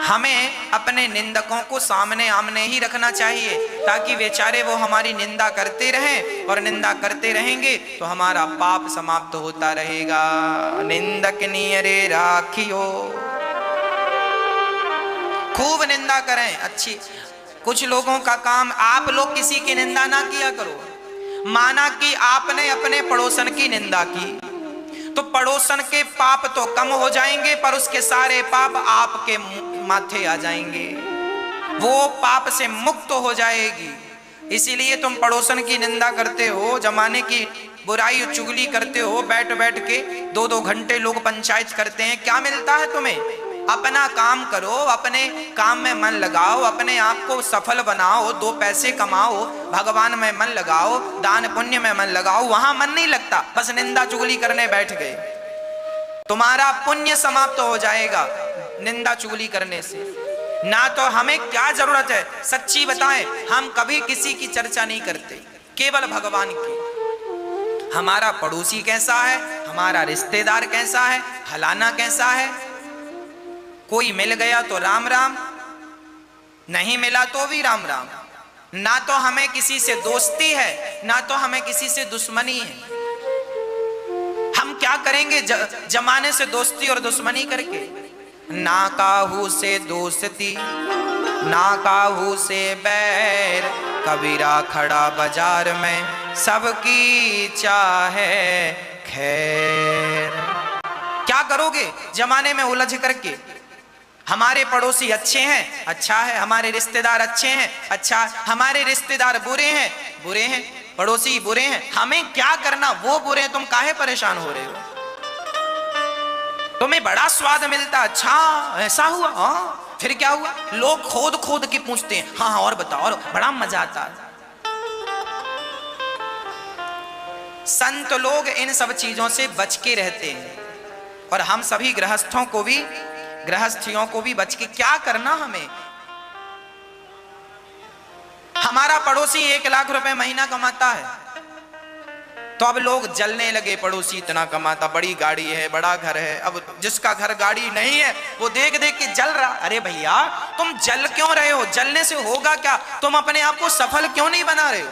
हमें अपने निंदकों को सामने आमने ही रखना चाहिए, ताकि बेचारे वो हमारी निंदा करते रहें, और निंदा करते रहेंगे तो हमारा पाप समाप्त होता रहेगा। निंदक नियरे राखियो, खूब निंदा करें अच्छी। कुछ लोगों का काम, आप लोग किसी की निंदा ना किया करो। माना कि आपने अपने पड़ोसन की निंदा की, तो पड़ोसन के पाप तो कम हो जाएंगे, पर उसके सारे पाप आपके माथे आ जाएंगे, वो पाप से मुक्त हो जाएगी। इसीलिए तुम पड़ोसन की निंदा करते हो, जमाने की बुराई चुगली करते हो, बैठ बैठ के 2-2 घंटे लोग पंचायत करते हैं, क्या मिलता है तुम्हें? अपना काम करो, अपने काम में मन लगाओ, अपने आप को सफल बनाओ, 2 पैसे कमाओ, भगवान में मन लगाओ, दान पुण्य में मन लगाओ। वहां मन नहीं लगता, बस निंदा चुगली करने बैठ गए, तुम्हारा पुण्य समाप्त हो जाएगा निंदा चुगली करने से। ना तो हमें क्या जरूरत है, सच्ची बताएं, हम कभी किसी की चर्चा नहीं करते, केवल भगवान की। हमारा पड़ोसी कैसा है, हमारा रिश्तेदार कैसा है, फलाना कैसा है, कोई मिल गया तो राम राम, नहीं मिला तो भी राम राम। ना तो हमें किसी से दोस्ती है, ना तो हमें किसी से दुश्मनी है। हम क्या करेंगे जमाने से दोस्ती और दुश्मनी करके? ना काहू से दोस्ती, ना काहू से बैर, कबीरा खड़ा बाजार में सबकी चाहे खैर। क्या करोगे जमाने में उलझ करके? हमारे पड़ोसी अच्छे हैं, अच्छा है, हमारे रिश्तेदार अच्छे हैं, अच्छा, हमारे रिश्तेदार बुरे हैं, बुरे हैं, पड़ोसी बुरे हैं, हमें क्या करना? वो बुरे हैं, तुम काहे परेशान हो रहे हो? तुम्हें बड़ा स्वाद मिलता, अच्छा ऐसा हुआ, हाँ फिर क्या हुआ? लोग खोद खोद के पूछते हैं, हाँ हाँ और बताओ, और बड़ा मजा आता है। संत लोग इन सब चीजों से बच के रहते हैं, और हम सभी गृहस्थों को भी, गृहस्थियों को भी बच के क्या करना हमें? हमारा पड़ोसी 1 लाख रुपए महीना कमाता है, तो अब लोग जलने लगे, पड़ोसी इतना कमाता, बड़ी गाड़ी है, बड़ा घर है। अब जिसका घर गाड़ी नहीं है वो देख देख के जल रहा। अरे भैया तुम जल क्यों रहे हो? जलने से होगा क्या? तुम अपने आप को सफल क्यों नहीं बना रहे हो?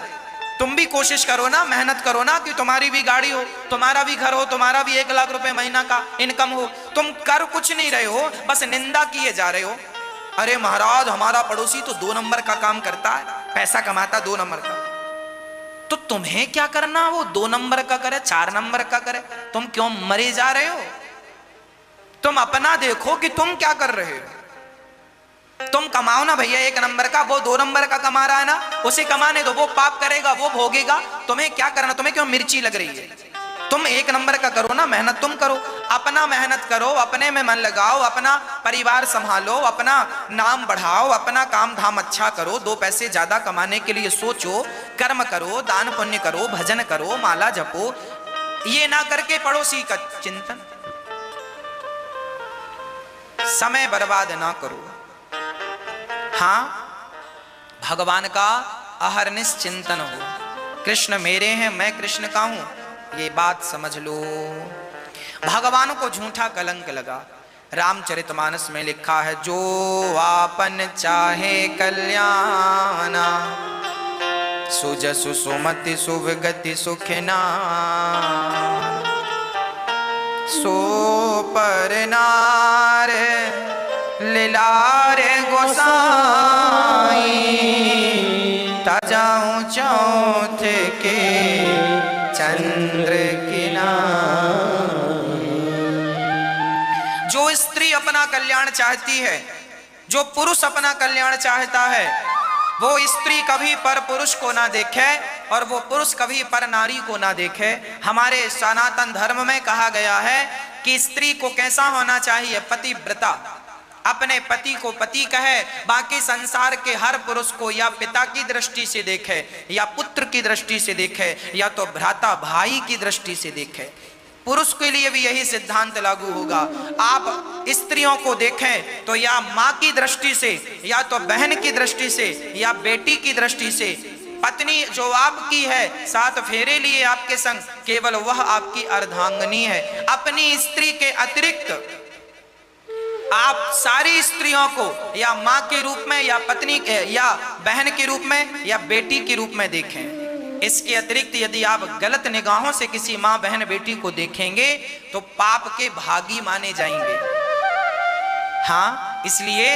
तुम भी कोशिश करो ना, मेहनत करो ना, कि तुम्हारी भी गाड़ी हो, तुम्हारा भी घर हो, तुम्हारा भी 1 लाख रुपए महीना का इनकम हो। तुम कर कुछ नहीं रहे हो, बस निंदा किए जा रहे हो। अरे महाराज हमारा पड़ोसी तो 2 नंबर का काम करता है, पैसा कमाता 2 नंबर का। तो तुम्हें क्या करना? वो 2 नंबर का करे, 4 नंबर का करे, तुम क्यों मरे जा रहे हो? तुम अपना देखो कि तुम क्या कर रहे हो। तुम कमाओ ना भैया 1 नंबर का, वो 2 नंबर का कमा रहा है ना, उसे कमाने दो, वो पाप करेगा, वो भोगेगा। तुम्हें क्या करना? तुम्हें क्यों मिर्ची लग रही है? तुम 1 नंबर का करो ना, मेहनत तुम करो, अपना मेहनत करो, अपने में मन लगाओ, अपना परिवार संभालो, अपना नाम बढ़ाओ, अपना काम धाम अच्छा करो, 2 पैसे ज्यादा कमाने के लिए सोचो, कर्म करो, दान पुण्य करो, भजन करो, माला जपो। ये ना करके पड़ोसी का चिंतन, समय बर्बाद ना करो। हाँ, भगवान का अहरनिश चिंतन हो। कृष्ण मेरे हैं, मैं कृष्ण का हूं, ये बात समझ लो। भगवान को झूठा कलंक लगा। रामचरितमानस में लिखा है, जो आपन चाहे कल्याणा, सुजसु सुमति सुभगति सुखिना, सो पर नार लीलारे गोसाई, तजाऊं चौथ के चंद्र किनार। जो स्त्री अपना कल्याण चाहती है, जो पुरुष अपना कल्याण चाहता है, वो स्त्री कभी पर पुरुष को ना देखे और वो पुरुष कभी पर नारी को ना देखे। हमारे सनातन धर्म में कहा गया है कि स्त्री को कैसा होना चाहिए? पतिव्रता, अपने पति को पति कहे, बाकी संसार के हर पुरुष को या पिता की दृष्टि से देखे, या पुत्र की दृष्टि से देखे, या तो भ्राता भाई की दृष्टि से देखे। पुरुष के लिए भी यही सिद्धांत लागू होगा। आप स्त्रियों को देखें तो या माँ की दृष्टि से, या तो बहन की दृष्टि से, या बेटी की दृष्टि से। पत्नी जो आपकी है, 7 फेरे लिए आपके संग, केवल वह आपकी अर्धांगिनी है। अपनी स्त्री के अतिरिक्त आप सारी स्त्रियों को या माँ के रूप में या पत्नी या बहन के रूप में या बेटी के रूप में देखें। इसके अतिरिक्त यदि आप गलत निगाहों से किसी माँ बहन बेटी को देखेंगे तो पाप के भागी माने जाएंगे। हाँ, इसलिए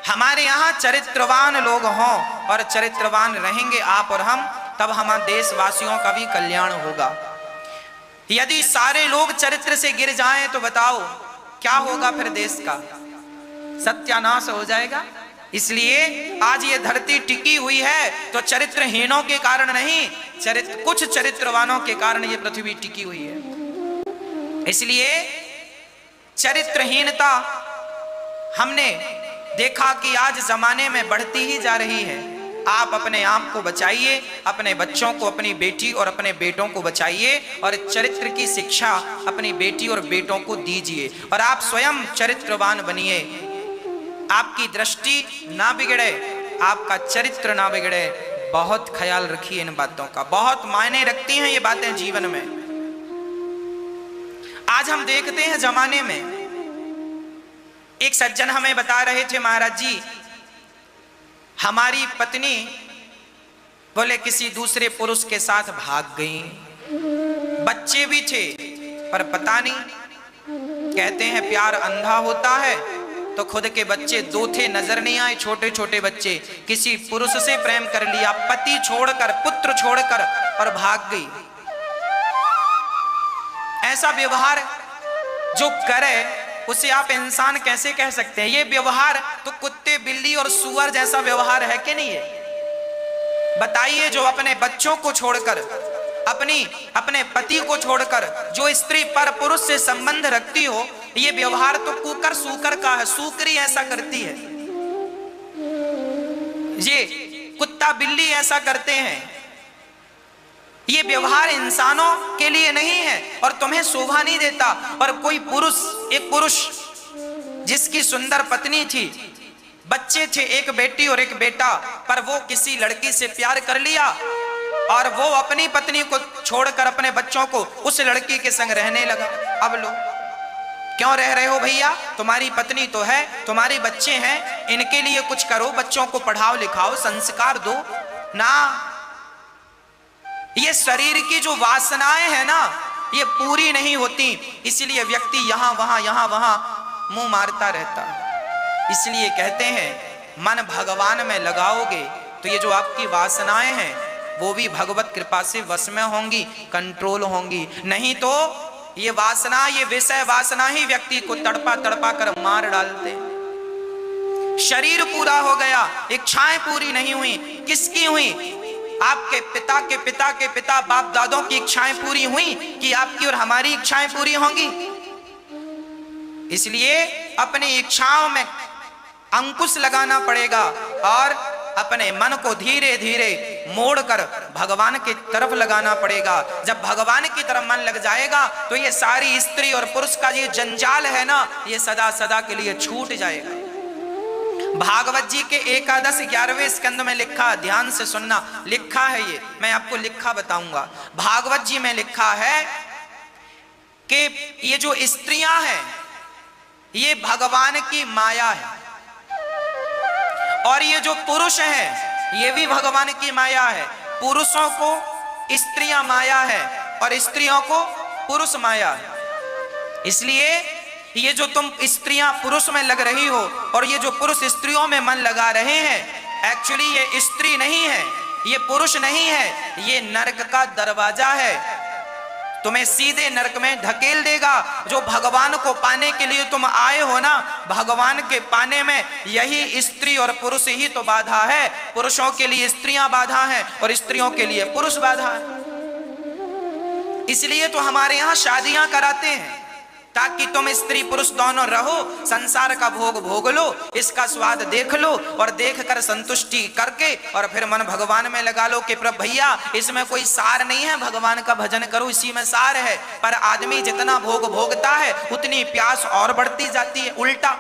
हमारे यहाँ चरित्रवान लोग हों और चरित्रवान रहेंगे आप और हम, तब हमारे देशवासियों का भी कल्याण होगा। यदि सारे लोग चरित्र से गिर जाएं तो बताओ क्या होगा फिर? देश का सत्यानाश हो जाएगा। इसलिए आज ये धरती टिकी हुई है तो चरित्रहीनों के कारण नहीं, कुछ चरित्रवानों के कारण ये पृथ्वी टिकी हुई है। इसलिए चरित्रहीनता हमने देखा कि आज जमाने में बढ़ती ही जा रही है। आप अपने आप को बचाइए, अपने बच्चों को, अपनी बेटी और अपने बेटों को बचाइए और चरित्र की शिक्षा अपनी बेटी और बेटों को दीजिए और आप स्वयं चरित्रवान बनिए। आपकी दृष्टि ना बिगड़े, आपका चरित्र ना बिगड़े। बहुत ख्याल रखिए इन बातों का, बहुत मायने रखती हैं ये बातें जीवन में। आज हम देखते हैं जमाने में, एक सज्जन हमें बता रहे थे, महाराज जी हमारी पत्नी बोले किसी दूसरे पुरुष के साथ भाग गई, बच्चे भी थे पर पता नहीं। कहते हैं प्यार अंधा होता है, तो खुद के बच्चे 2 थे, नजर नहीं आए, छोटे छोटे बच्चे। किसी पुरुष से प्रेम कर लिया, पति छोड़कर, पुत्र छोड़कर और भाग गई। ऐसा व्यवहार जो करे उसे आप इंसान कैसे कह सकते हैं? ये व्यवहार तो कुत्ते, बिल्ली और सुअर जैसा व्यवहार है कि नहीं है? बताइए, जो अपने बच्चों को छोड़कर, अपने पति को छोड़कर जो स्त्री पर पुरुष से संबंध रखती हो, ये व्यवहार तो कुकर सूकर का है। सूकरी ऐसा करती है, ये कुत्ता बिल्ली ऐसा करते हैं। ये व्यवहार इंसानों के लिए नहीं है और तुम्हें शोभा नहीं देता। और कोई पुरुष, एक पुरुष जिसकी सुंदर पत्नी थी, बच्चे थे, एक बेटी और एक बेटा, पर वो किसी लड़की से प्यार कर लिया और वो अपनी पत्नी को छोड़कर अपने बच्चों को उस लड़की के संग रहने लगा। अब लो, क्यों रह रहे हो भैया? तुम्हारी पत्नी तो है, तुम्हारे बच्चे हैं, इनके लिए कुछ करो, बच्चों को पढ़ाओ लिखाओ, संस्कार दो ना। ये शरीर की जो वासनाएं हैं ना, ये पूरी नहीं होती, इसलिए व्यक्ति यहां वहां मुंह मारता रहता है। इसलिए कहते हैं मन भगवान में लगाओगे तो ये जो आपकी वासनाएं हैं वो भी भगवत कृपा से वश में होंगी, कंट्रोल होंगी। नहीं तो ये वासना, ये विषय वासना ही व्यक्ति को तड़पा तड़पा कर मार डालते। शरीर पूरा हो गया, इच्छाएं पूरी नहीं हुई। किसकी हुई? आपके पिता के पिता के पिता, बाप दादों की इच्छाएं पूरी हुई कि आपकी और हमारी इच्छाएं पूरी होंगी? इसलिए अपनी इच्छाओं में अंकुश लगाना पड़ेगा और अपने मन को धीरे धीरे मोड़कर भगवान की तरफ लगाना पड़ेगा। जब भगवान की तरफ मन लग जाएगा तो ये सारी स्त्री और पुरुष का ये जंजाल है ना, ये सदा सदा के लिए छूट जाएगा। भागवत जी के 11वें स्कंद में लिखा, ध्यान से सुनना, लिखा है ये, मैं आपको लिखा बताऊंगा। भागवत जी में लिखा है कि ये जो स्त्रियां हैं ये भगवान की माया है और ये जो पुरुष हैं ये भी भगवान की माया है। पुरुषों को स्त्रियां माया है और स्त्रियों को पुरुष माया है। इसलिए ये जो तुम स्त्रियां पुरुष में लग रही हो और ये जो पुरुष स्त्रियों में मन लगा रहे हैं, एक्चुअली ये स्त्री नहीं है, ये पुरुष नहीं है, ये नरक का दरवाजा है। तुम्हें सीधे नरक में धकेल देगा। जो भगवान को पाने के लिए तुम आए हो ना, भगवान के पाने में यही स्त्री और पुरुष ही तो बाधा है। पुरुषों के लिए स्त्रियां बाधा हैं और स्त्रियों के लिए पुरुष बाधा है। इसलिए तो हमारे यहाँ शादियां कराते हैं ताकि तुम स्त्री पुरुष दोनों रहो, संसार का भोग भोग लो, इसका स्वाद देख लो और देख कर संतुष्टि करके और फिर मन भगवान में लगा लो कि प्रभु भैया इसमें कोई सार नहीं है, भगवान का भजन करो, इसी में सार है। पर आदमी जितना भोग भोगता है उतनी प्यास और बढ़ती जाती है। उल्टा,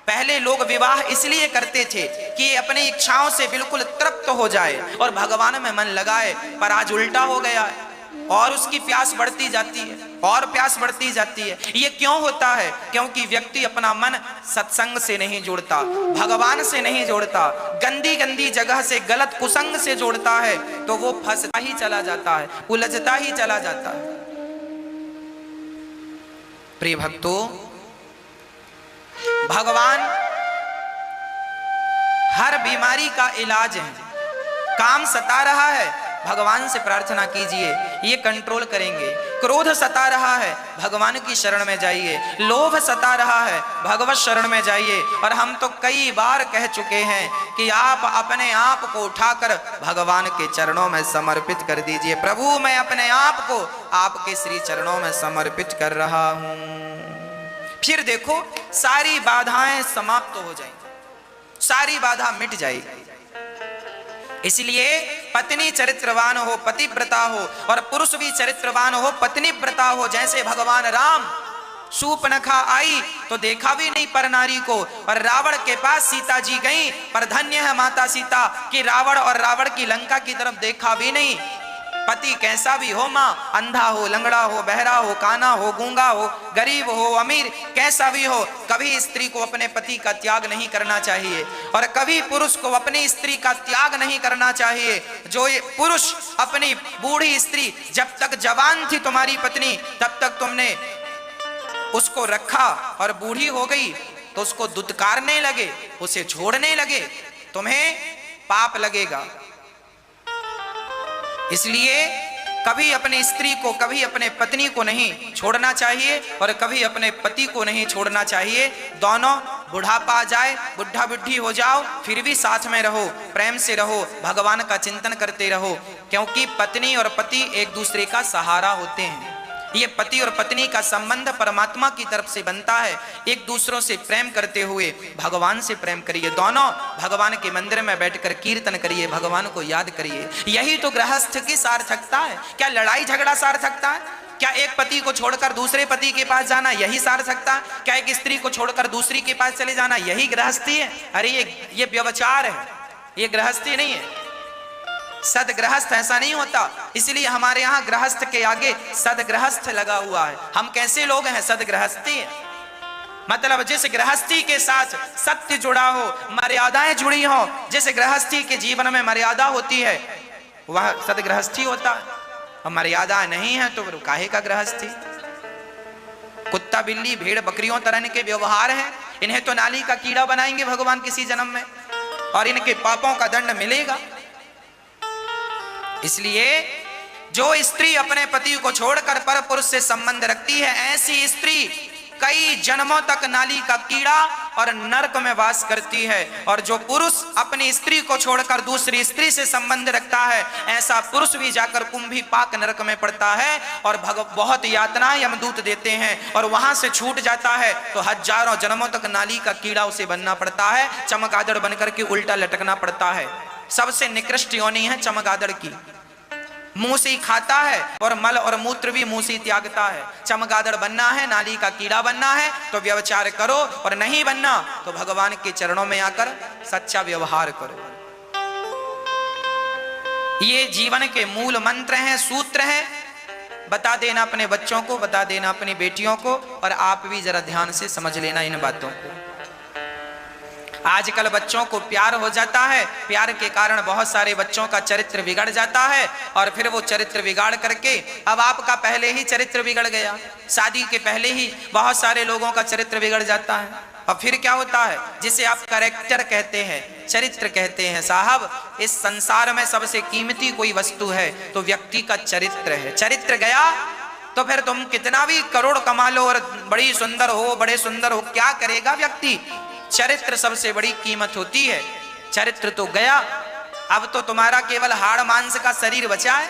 पहले लोग विवाह इसलिए करते थे कि अपनी इच्छाओं से बिल्कुल तृप्त हो जाए और भगवान में मन लगाए, पर आज उल्टा हो गया है। और उसकी प्यास बढ़ती जाती है और प्यास बढ़ती जाती है। ये क्यों होता है? क्योंकि व्यक्ति अपना मन सत्संग से नहीं जोड़ता, भगवान से नहीं जोड़ता, गंदी गंदी जगह से, गलत कुसंग से जोड़ता है, तो वो फंसता ही चला जाता है, उलझता ही चला जाता है। प्रिय भक्तों, भगवान हर बीमारी का इलाज है। काम सता रहा है, भगवान से प्रार्थना कीजिए, ये कंट्रोल करेंगे। क्रोध सता रहा है, भगवान की शरण में जाइए। लोभ सता रहा है, भगवत शरण में जाइए। और हम तो कई बार कह चुके हैं कि आप अपने आप को उठाकर भगवान के चरणों में समर्पित कर दीजिए। प्रभु, मैं अपने आप को आपके श्री चरणों में समर्पित कर रहा हूं। फिर देखो, सारी बाधाएं समाप्त हो जाएंगी, सारी बाधा मिट जाएगी। इसलिए पत्नी चरित्रवान हो, पतिव्रता हो, और पुरुष भी चरित्रवान हो, पत्नी व्रता हो। जैसे भगवान राम, शूर्पणखा आई तो देखा भी नहीं पर नारी को, और रावण के पास सीता जी गई, पर धन्य है माता सीता कि रावण और रावण की लंका की तरफ देखा भी नहीं। पति कैसा भी हो माँ, अंधा हो, लंगड़ा हो, बहरा हो, काना हो, गूंगा हो, गरीब हो, अमीर, कैसा भी हो, कभी स्त्री को अपने पति का त्याग नहीं करना चाहिए, और कभी पुरुष को अपनी स्त्री का त्याग नहीं करना चाहिए। जो ये पुरुष अपनी बूढ़ी स्त्री, जब तक जवान थी तुम्हारी पत्नी, तब तक तुमने उसको रखा, और बूढ़ी हो गई तो उसको दुत्कारने लगे, उसे छोड़ने लगे, तुम्हें पाप लगेगा। इसलिए कभी अपनी स्त्री को, कभी अपने पत्नी को नहीं छोड़ना चाहिए, और कभी अपने पति को नहीं छोड़ना चाहिए। दोनों बुढ़ापा आ जाए, बुढ़ा बुढ़ी हो जाओ, फिर भी साथ में रहो, प्रेम से रहो, भगवान का चिंतन करते रहो, क्योंकि पत्नी और पति एक दूसरे का सहारा होते हैं। ये पति और पत्नी का संबंध परमात्मा की तरफ से बनता है। एक दूसरों से प्रेम करते हुए भगवान से प्रेम करिए। दोनों भगवान के मंदिर में बैठकर कीर्तन करिए, भगवान को याद करिए। यही तो गृहस्थ की सार्थकता है। क्या लड़ाई झगड़ा सार्थकता है? क्या एक पति को छोड़कर दूसरे पति के पास जाना यही सार्थकता है? क्या एक स्त्री को छोड़कर दूसरी के पास चले जाना यही गृहस्थी है? अरे ये व्यभिचार है, ये गृहस्थी नहीं है। सदगृहस्थ ऐसा नहीं होता। इसलिए हमारे यहाँ गृहस्थ के आगे सदगृहस्थ लगा हुआ है। हम कैसे लोग हैं? सदगृहस्थी है। मतलब जिस गृहस्थी के साथ सत्य जुड़ा हो, मर्यादाएं जुड़ी हो, जिस गृहस्थी के जीवन में मर्यादा होती है, वह सदगृहस्थी होता है। और मर्यादा नहीं है तो काहे का गृहस्थी? कुत्ता बिल्ली भेड़ बकरियों तरह के व्यवहार हैं, इन्हें तो नाली का कीड़ा बनाएंगे भगवान किसी जन्म में, और इनके पापों का दंड मिलेगा। इसलिए जो स्त्री अपने पति को छोड़कर पर पुरुष से संबंध रखती है, ऐसी स्त्री कई जन्मों तक नाली का कीड़ा और नरक में वास करती है। और जो पुरुष अपनी स्त्री को छोड़कर दूसरी स्त्री से संबंध रखता है, ऐसा पुरुष भी जाकर कुंभी पाक नरक में पड़ता है, और बहुत यातना यमदूत देते हैं, और वहां से छूट जाता है तो हजारों जन्मों तक नाली का कीड़ा उसे बनना पड़ता है, चमगादड़ बनकर के उल्टा लटकना पड़ता है। सबसे निकृष्ट योनि है चमगादड़ की। मुंह से ही खाता है और मल और मूत्र भी मुंह से ही त्यागता है। चमगादड़ बनना है, नाली का कीड़ा बनना है तो व्यभिचार करो, और नहीं बनना तो भगवान के चरणों में आकर सच्चा व्यवहार करो। ये जीवन के मूल मंत्र हैं, सूत्र हैं। बता देना अपने बच्चों को, बता देना अपनी बेटियों को, और आप भी जरा ध्यान से समझ लेना इन बातों को। आजकल बच्चों को प्यार हो जाता है, प्यार के कारण बहुत सारे बच्चों का चरित्र बिगड़ जाता है, और फिर वो चरित्र बिगाड़ करके, अब आपका पहले ही चरित्र बिगड़ गया, शादी के पहले ही बहुत सारे लोगों का चरित्र बिगड़ जाता है। और फिर क्या होता है, जिसे आप कैरेक्टर कहते हैं, चरित्र कहते हैं। साहब, इस संसार में सबसे कीमती कोई वस्तु है तो व्यक्ति का चरित्र है। चरित्र गया तो फिर तुम कितना भी करोड़ कमा लो और बड़ी सुंदर हो, बड़े सुंदर हो, क्या करेगा व्यक्ति? चरित्र सबसे बड़ी कीमत होती है। चरित्र तो गया, अब तो तुम्हारा केवल हाड़ मांस का शरीर बचा है।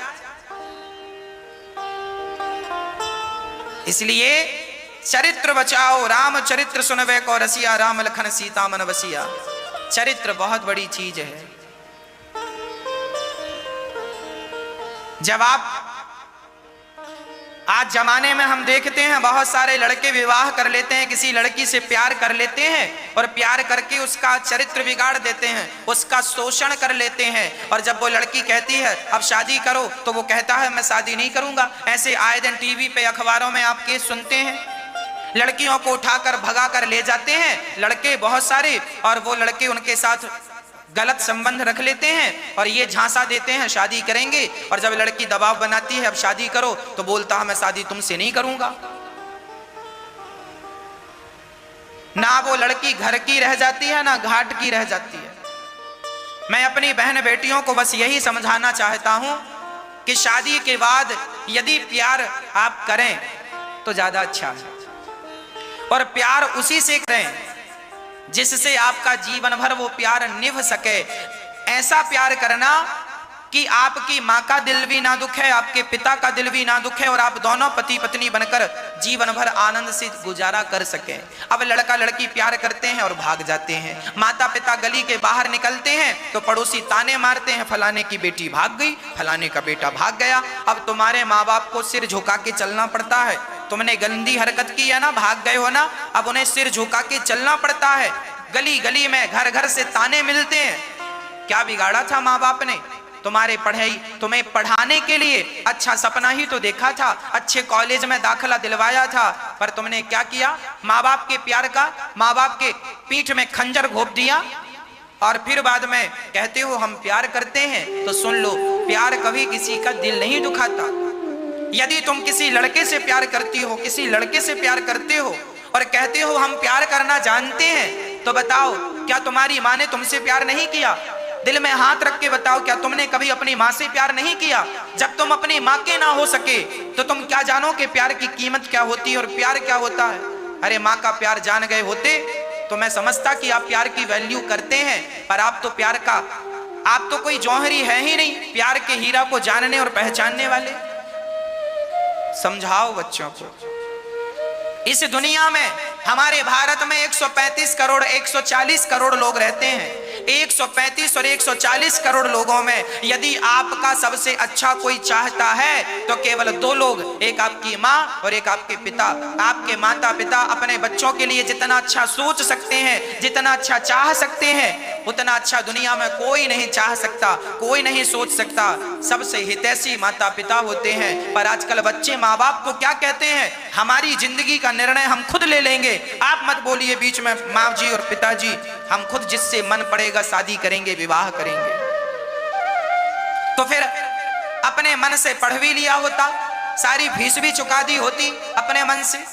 इसलिए चरित्र बचाओ, राम चरित्र सुनवे को रसिया, राम लखन सीता मन बसिया। चरित्र बहुत बड़ी चीज है। जब आप आज जमाने में हम देखते हैं बहुत सारे लड़के विवाह कर लेते हैं, किसी लड़की से प्यार कर लेते हैं और प्यार करके उसका चरित्र बिगाड़ देते हैं, उसका शोषण कर लेते हैं। और जब वो लड़की कहती है अब शादी करो तो वो कहता है मैं शादी नहीं करूंगा। ऐसे आए दिन टीवी पे अखबारों में आप केस सुनते हैं, लड़कियों को उठाकर भगा कर ले जाते हैं लड़के बहुत सारे, और वो लड़के उनके साथ गलत संबंध रख लेते हैं और ये झांसा देते हैं शादी करेंगे। और जब लड़की दबाव बनाती है अब शादी करो तो बोलता है मैं शादी तुमसे नहीं करूंगा। ना वो लड़की घर की रह जाती है ना घाट की रह जाती है। मैं अपनी बहन बेटियों को बस यही समझाना चाहता हूं कि शादी के बाद यदि प्यार आप करें तो ज्यादा अच्छा है, और प्यार उसी से करें जिससे आपका जीवन भर वो प्यार निभ सके। ऐसा प्यार करना कि आपकी माँ का दिल भी ना दुखे, आपके पिता का दिल भी ना दुखे, और आप दोनों पति पत्नी बनकर जीवन भर आनंद से गुजारा कर सकें। अब लड़का लड़की प्यार करते हैं और भाग जाते हैं, माता पिता गली के बाहर निकलते हैं तो पड़ोसी ताने मारते हैं फलाने की बेटी भाग गई, फलाने का बेटा भाग गया। अब तुम्हारे माँ बाप को सिर झुका के चलना पड़ता है, तुमने गंदी हरकत की है ना, भाग गए हो ना, अब उन्हें सिर झुका के चलना पड़ता है। गली गली में घर घर से ताने मिलते हैं। क्या बिगाड़ा था माँ बाप ने? तुम्हारे पढ़ाई तुम्हें पढ़ाने के लिए अच्छा सपना ही तो देखा था, अच्छे कॉलेज में दाखिला दिलवाया था, पर तुमने क्या किया? माँ बाप के प्यार का, माँ बाप के पीठ में खंजर घोंप दिया और फिर बाद में कहते हो हम प्यार करते हैं। तो सुन लो, प्यार कभी किसी का दिल नहीं दुखाता। यदि तुम किसी लड़के से प्यार करती हो, किसी लड़के से प्यार करते हो और कहते हो हम प्यार करना जानते हैं, तो बताओ क्या तुम्हारी माँ ने तुमसे प्यार नहीं किया? दिल में हाथ रख के बताओ, क्या तुमने कभी अपनी माँ से प्यार नहीं किया? जब तुम अपनी माँ के ना हो सके तो तुम क्या जानो कि प्यार की कीमत क्या होती है और प्यार क्या होता है? अरे माँ का प्यार जान गए होते तो मैं समझता कि आप प्यार की वैल्यू करते हैं, पर आप तो प्यार का, आप तो कोई जौहरी है ही नहीं प्यार के हीरा को जानने और पहचानने वाले। समझाओ बच्चों को। इस दुनिया में हमारे भारत में 135 करोड़ 140 करोड़ लोग रहते हैं। 135 और 140 करोड़ लोगों में यदि आपका सबसे अच्छा कोई चाहता है तो केवल दो लोग, एक आपकी माँ और एक आपके पिता। आपके माता पिता अपने बच्चों के लिए जितना अच्छा सोच सकते हैं, जितना अच्छा चाह सकते हैं, उतना अच्छा दुनिया में कोई नहीं चाह सकता, कोई नहीं सोच सकता। सबसे हितैषी माता पिता होते हैं। पर आजकल बच्चे माँ बाप को क्या कहते हैं? हमारी जिंदगी का निर्णय हम खुद ले लेंगे, आप मत बोलिए बीच में माँ जी और पिताजी, हम खुद जिससे मन पड़ेगा शादी करेंगे, विवाह करेंगे। तो फिर अपने मन से पढ़ भी लिया होता, सारी फीस भी चुका दी होती अपने मन से।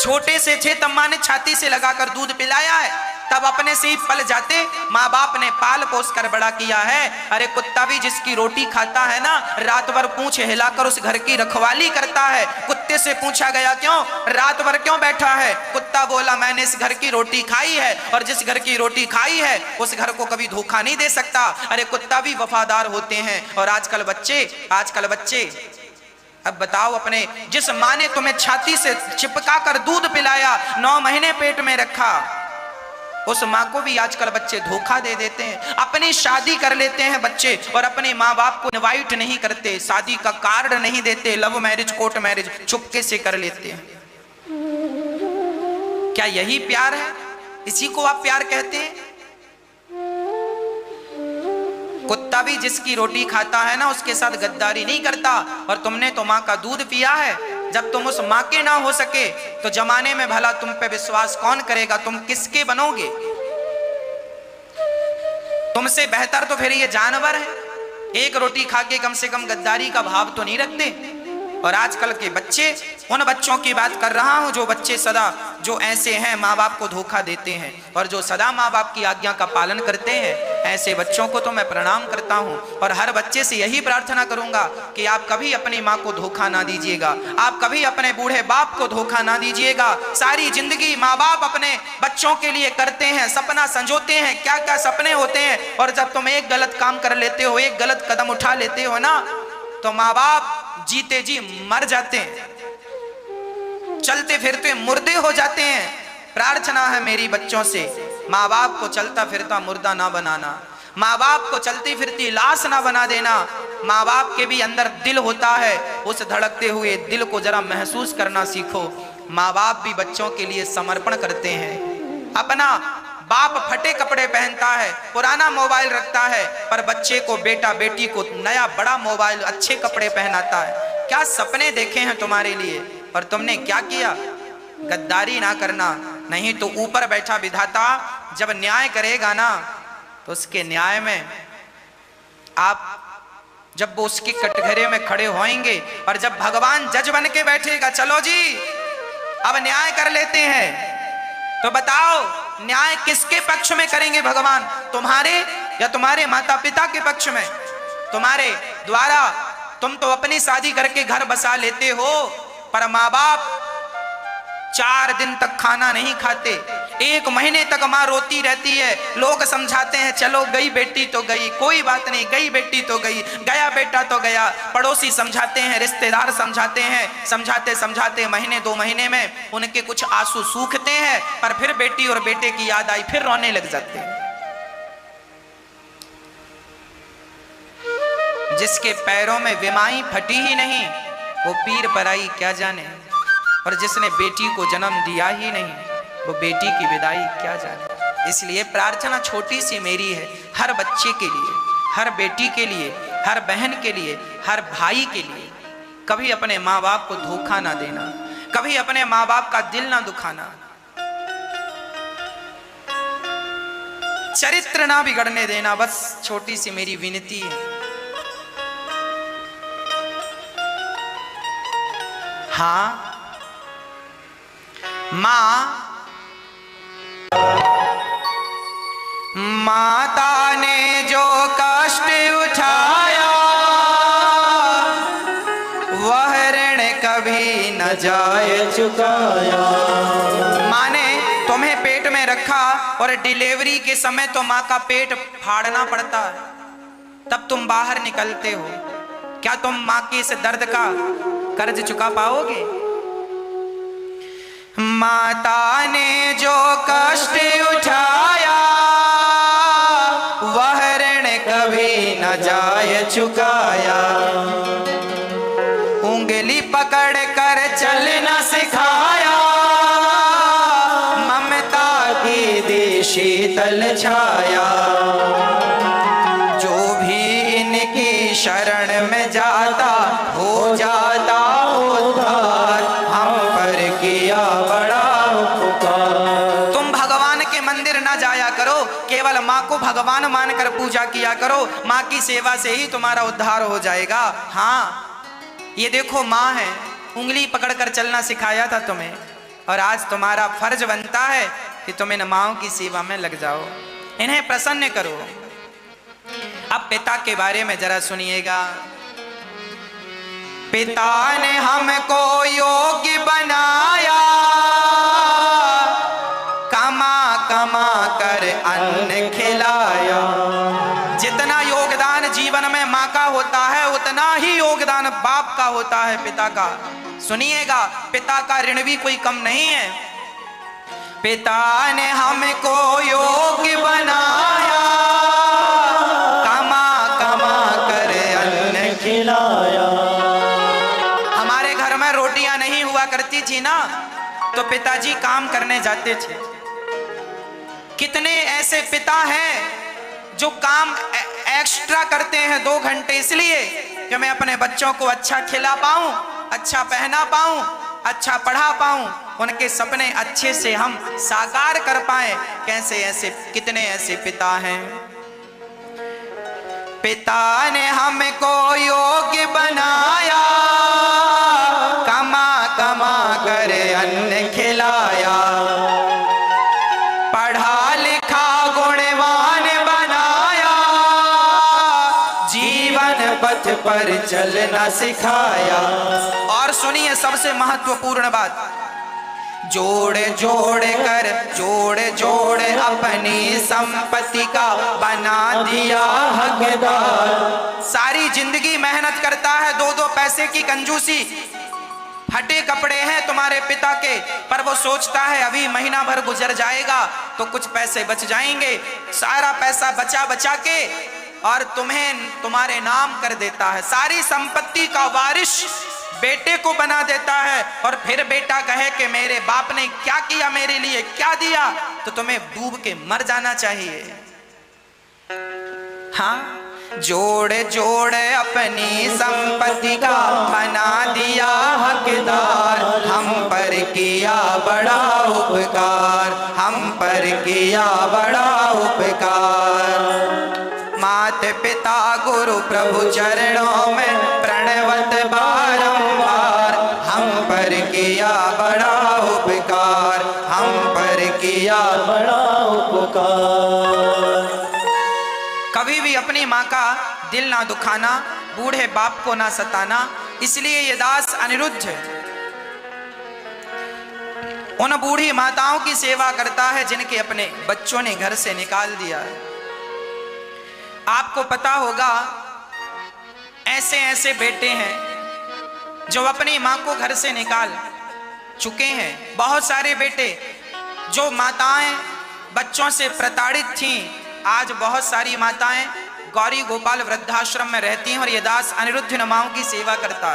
छोटे से थे तब माँ ने छाती से लगाकर दूध पिलाया है, तब अपने से ही पल जाते। माँ बाप ने पाल पोस कर बड़ा किया है। अरे कुत्ता भी जिसकी रोटी खाता है ना, रात भर पूंछ हिलाकर उस घर की रखवाली करता है। कुत्ते से पूछा गया क्यों रात भर क्यों बैठा है? कुत्ता बोला मैंने इस घर की रोटी खाई है, और जिस घर की रोटी खाई है उस घर को कभी धोखा नहीं दे सकता। अरे कुत्ता भी वफादार होते हैं। और आजकल बच्चे अब बताओ, अपने जिस माँ ने तुम्हें छाती से चिपका कर दूध पिलाया, 9 महीने पेट में रखा, उस माँ को भी आजकल बच्चे धोखा दे देते हैं। अपनी शादी कर लेते हैं बच्चे और अपने माँ बाप को इनवाइट नहीं करते, शादी का कार्ड नहीं देते, लव मैरिज कोर्ट मैरिज चुपके से कर लेते हैं। क्या यही प्यार है? इसी को आप प्यार कहते हैं? कुत्ता भी जिसकी रोटी खाता है ना, उसके साथ गद्दारी नहीं करता। और तुमने तो माँ का दूध पिया है। जब तुम उस माँ के ना हो सके तो जमाने में भला तुम पे विश्वास कौन करेगा? तुम किसके बनोगे? तुमसे बेहतर तो फिर ये जानवर है, एक रोटी खा के कम से कम गद्दारी का भाव तो नहीं रखते। और आजकल के बच्चे, उन बच्चों की बात कर रहा हूं जो बच्चे सदा, जो ऐसे हैं माँ बाप को धोखा देते हैं और जो सदा माँ बाप की आज्ञा का पालन करते हैं, ऐसे बच्चों को तो मैं प्रणाम करता हूं। और हर बच्चे से यही प्रार्थना करूंगा कि आप कभी अपनी माँ को धोखा ना दीजिएगा, आप कभी अपने बूढ़े बाप को धोखा ना दीजिएगा। सारी जिंदगी माँ बाप अपने बच्चों के लिए करते हैं, सपना संजोते हैं, क्या क्या सपने होते हैं। और जब तुम एक गलत काम कर लेते हो, एक गलत कदम उठा लेते हो ना, तो माँ बाप जीते जी मर जाते हैं, चलते फिरते मुर्दे हो जाते हैं। प्रार्थना है मेरी बच्चों से, माँ बाप को चलता फिरता मुर्दा ना बनाना। माँ बाप को चलती फिरती लाश ना बना देना। माँ बाप के भी अंदर दिल होता है, उस धड़कते हुए दिल को जरा महसूस करना सीखो। माँ बाप भी बच्चों के लिए समर्पण करते हैं। अपना बाप फटे कपड़े पहनता है, पुराना मोबाइल रखता है, पर बच्चे को, बेटा बेटी को नया बड़ा मोबाइल, अच्छे कपड़े पहनाता है। क्या सपने देखे हैं तुम्हारे लिए, और तुमने क्या किया? गद्दारी ना करना, नहीं तो ऊपर बैठा विधाता जब न्याय करेगा ना, तो उसके न्याय में आप, जब वो उसके कटघरे में खड़े होएंगे और जब भगवान जज बन के बैठेगा, चलो जी अब न्याय कर लेते हैं, तो बताओ न्याय किसके पक्ष में करेंगे भगवान? तुम्हारे या तुम्हारे माता पिता के पक्ष में? तुम्हारे द्वारा तुम तो अपनी शादी करके घर बसा लेते हो, पर माँ बाप 4 दिन तक खाना नहीं खाते, 1 महीने तक माँ रोती रहती है। लोग समझाते हैं चलो गई बेटी तो गई, कोई बात नहीं, गई बेटी तो गई, गया बेटा तो गया। पड़ोसी समझाते हैं, रिश्तेदार समझाते हैं, समझाते समझाते महीने 2 महीने में उनके कुछ आंसू सूखते हैं, पर फिर बेटी और बेटे की याद आई, फिर रोने लग जाते हैं। जिसके पैरों में विमाई फटी ही नहीं, वो पीर पराई क्या जाने, और जिसने बेटी को जन्म दिया ही नहीं, वो बेटी की विदाई क्या जाने। इसलिए प्रार्थना छोटी सी मेरी है, हर बच्चे के लिए, हर बेटी के लिए, हर बहन के लिए, हर भाई के लिए, कभी अपने माँ बाप को धोखा ना देना, कभी अपने माँ बाप का दिल ना दुखाना, चरित्र ना बिगड़ने देना। बस छोटी सी मेरी विनती है। हाँ माता ने जो कष्ट उठाया, वह ऋण कभी न जाए चुकाया। माँ ने तुम्हें पेट में रखा और डिलीवरी के समय तो माँ का पेट फाड़ना पड़ता है, तब तुम बाहर निकलते हो। क्या तुम माँ के इस दर्द का कर्ज चुका पाओगे? माता ने जो कष्ट उठाया, वह ऋण कभी न जाए चुकाया। उंगली पकड़ कर चलना सिखाया, ममता की दी शीतल छाया। जो भी इनकी शरण में जाता, हो जाता उद्धार, हम पर किया बड़ा उपकार। तुम भगवान के मंदिर ना जाया करो, केवल माँ को भगवान मानकर पूजा किया करो। माँ की सेवा से ही तुम्हारा उद्धार हो जाएगा। हाँ, ये देखो माँ है, उंगली पकड़कर चलना सिखाया था तुम्हें, और आज तुम्हारा फर्ज बनता है कि तुम इन माँओं की सेवा में लग जाओ, इन्हें प्रसन्न करो। अब पिता के बारे में जरा सुनिएगा। पिता ने हमको योग्य बनाया, कमा कमा कर अन्न खिलाया। जितना योगदान जीवन में माँ का होता है, उतना ही योगदान बाप का होता है, पिता का। सुनिएगा, पिता का ऋण भी कोई कम नहीं है। पिता ने हमको योग्य बनाया, कमा कमा कर अन्न खिलाया। हमारे घर में रोटियां नहीं हुआ करती थी ना, तो पिताजी काम करने जाते थे। कितने ऐसे पिता हैं जो काम एक्स्ट्रा करते हैं 2 घंटे, इसलिए कि मैं अपने बच्चों को अच्छा खिला पाऊं, अच्छा पहना पाऊं, अच्छा पढ़ा पाऊं, उनके सपने अच्छे से हम साकार कर पाए। कैसे ऐसे, कितने ऐसे पिता हैं। पिता ने हमको योग्य बनाया, कमा कमा कर अन्न खिलाया। पढ़ा लिखा गुणवान बनाया, जीवन पथ पर चलना सिखाया। और सुनिए सबसे महत्वपूर्ण बात, जोड़ जोड़ कर, जोड़ जोड़ अपनी संपत्ति का बना दिया हकदार। सारी जिंदगी मेहनत करता है, 2-2 पैसे की कंजूसी, फटे कपड़े हैं तुम्हारे पिता के, पर वो सोचता है अभी महीना भर गुजर जाएगा तो कुछ पैसे बच जाएंगे, सारा पैसा बचा बचा के और तुम्हें तुम्हारे नाम कर देता है, सारी संपत्ति का वारिस बेटे को बना देता है। और फिर बेटा कहे कि मेरे बाप ने क्या किया मेरे लिए, क्या दिया, तो तुम्हें डूब के मर जाना चाहिए। हाँ, जोड़े जोड़े अपनी संपत्ति का बना दिया हकदार, हम पर किया बड़ा उपकार, हम पर किया बड़ा उपकार। मात पिता गुरु प्रभु चरणों में प्रणवत बारंबार, हम पर किया बड़ा उपकार, हम पर किया बड़ा उपकार। कभी भी अपनी माँ का दिल ना दुखाना, बूढ़े बाप को ना सताना। इसलिए ये दास अनिरुद्ध उन बूढ़ी माताओं की सेवा करता है जिनके अपने बच्चों ने घर से निकाल दिया है। आपको पता होगा ऐसे ऐसे बेटे हैं जो अपनी माँ को घर से निकाल चुके हैं। बहुत सारे बेटे जो माताएं बच्चों से प्रताड़ित थीं, आज बहुत सारी माताएं गौरी गोपाल वृद्धाश्रम में रहती हैं और ये दास अनिरुद्ध माओं की सेवा करता है।